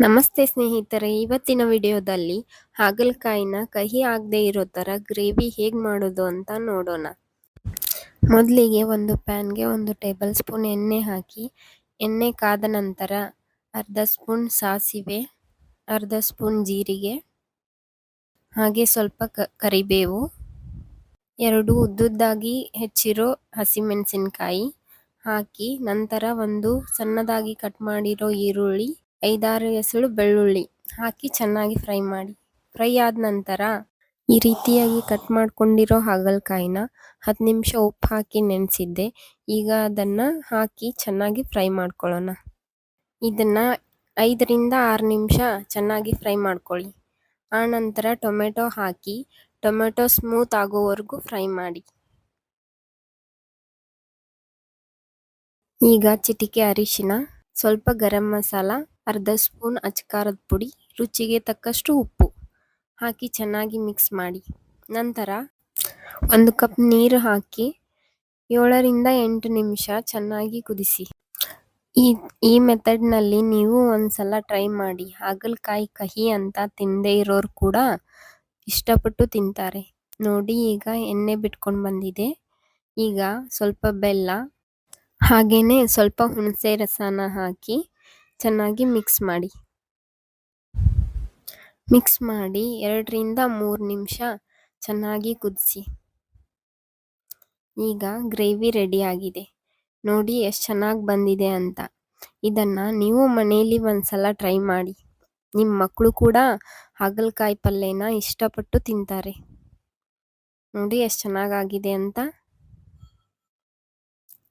ನಮಸ್ತೆ ಸ್ನೇಹಿತರೆ, ಇವತ್ತಿನ ವಿಡಿಯೋದಲ್ಲಿ ಹಾಗಲಕಾಯಿನ ಕಹಿ ಆಗದೆ ಇರೋ ಥರ ಗ್ರೇವಿ ಹೇಗೆ ಮಾಡೋದು ಅಂತ ನೋಡೋಣ. ಮೊದಲಿಗೆ ಒಂದು ಪ್ಯಾನ್ಗೆ 1 ಟೇಬಲ್ ಸ್ಪೂನ್ ಎಣ್ಣೆ ಹಾಕಿ, ಎಣ್ಣೆ ಕಾದ ನಂತರ ಅರ್ಧ ಸ್ಪೂನ್ ಸಾಸಿವೆ, ಅರ್ಧ ಸ್ಪೂನ್ ಜೀರಿಗೆ, ಹಾಗೆ ಸ್ವಲ್ಪ ಕರಿಬೇವು, 2 ಉದ್ದುದ್ದಾಗಿ ಹೆಚ್ಚಿರೋ ಹಸಿಮೆಣಸಿನಕಾಯಿ ಹಾಕಿ, ನಂತರ ಒಂದು ಸಣ್ಣದಾಗಿ ಕಟ್ ಮಾಡಿರೋ ಈರುಳ್ಳಿ, 5-6 ಎಸಳು ಬೆಳ್ಳುಳ್ಳಿ ಹಾಕಿ ಚೆನ್ನಾಗಿ ಫ್ರೈ ಮಾಡಿ. ಫ್ರೈ ಆದ ನಂತರ ಈ ರೀತಿಯಾಗಿ ಕಟ್ ಮಾಡ್ಕೊಂಡಿರೋ ಹಾಗಲಕಾಯಿನ 10 ನಿಮಿಷ ಉಪ್ಪು ಹಾಕಿ ನೆನೆಸಿದ್ದೆ. ಈಗ ಅದನ್ನು ಹಾಕಿ ಚೆನ್ನಾಗಿ ಫ್ರೈ ಮಾಡ್ಕೊಳ್ಳೋಣ. ಇದನ್ನು 5-6 ನಿಮಿಷ ಚೆನ್ನಾಗಿ ಫ್ರೈ ಮಾಡ್ಕೊಳ್ಳಿ. ಆನಂತರ ಟೊಮೆಟೊ ಹಾಕಿ ಟೊಮೆಟೊ ಸ್ಮೂತ್ ಆಗೋವರೆಗೂ ಫ್ರೈ ಮಾಡಿ. ಈಗ ಚಿಟಿಕೆ ಅರಿಶಿನ, ಸ್ವಲ್ಪ ಗರಂ ಮಸಾಲ, ಅರ್ಧ ಸ್ಪೂನ್ ಅಚ್ಕಾರದ ಪುಡಿ, ರುಚಿಗೆ ತಕ್ಕಷ್ಟು ಉಪ್ಪು ಹಾಕಿ ಚೆನ್ನಾಗಿ ಮಿಕ್ಸ್ ಮಾಡಿ. ನಂತರ 1 ಕಪ್ ನೀರು ಹಾಕಿ 7-8 ನಿಮಿಷ ಚೆನ್ನಾಗಿ ಕುದಿಸಿ. ಈ ಮೆಥಡ್ನಲ್ಲಿ ನೀವು ಒಂದ್ಸಲ ಟ್ರೈ ಮಾಡಿ. ಹಾಗಲಕಾಯಿ ಕಹಿ ಅಂತ ತಿನ್ನದೇ ಇರೋರು ಕೂಡ ಇಷ್ಟಪಟ್ಟು ತಿಂತಾರೆ. ನೋಡಿ, ಈಗ ಎಣ್ಣೆ ಬಿಟ್ಕೊಂಡು ಬಂದಿದೆ. ಈಗ ಸ್ವಲ್ಪ ಬೆಲ್ಲ ಹಾಗೇನೆ ಸ್ವಲ್ಪ ಹುಣಸೆ ರಸನ ಹಾಕಿ ಚೆನ್ನಾಗಿ ಮಿಕ್ಸ್ ಮಾಡಿ. 2-3 ನಿಮಿಷ ಚೆನ್ನಾಗಿ ಕುದಿಸಿ. ಈಗ ಗ್ರೇವಿ ರೆಡಿ ಆಗಿದೆ. ನೋಡಿ ಎಷ್ಟು ಚೆನ್ನಾಗಿ ಬಂದಿದೆ ಅಂತ. ಇದನ್ನು ನೀವು ಮನೆಯಲ್ಲಿ ಒಂದ್ಸಲ ಟ್ರೈ ಮಾಡಿ. ನಿಮ್ಮ ಮಕ್ಕಳು ಕೂಡ ಹಾಗಲಕಾಯಿ ಪಲ್ಯನ ಇಷ್ಟಪಟ್ಟು ತಿಂತಾರೆ. ನೋಡಿ ಎಷ್ಟು ಚೆನ್ನಾಗಾಗಿದೆ ಅಂತ.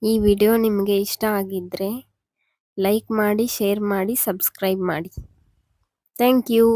ಈ ವಿಡಿಯೋ ನಿಮಗೆ ಇಷ್ಟ ಆಗಿದ್ದರೆ ಲೈಕ್ ಮಾಡಿ, ಶೇರ್ ಮಾಡಿ, ಸಬ್ಸ್ಕ್ರೈಬ್ ಮಾಡಿ. Thank you.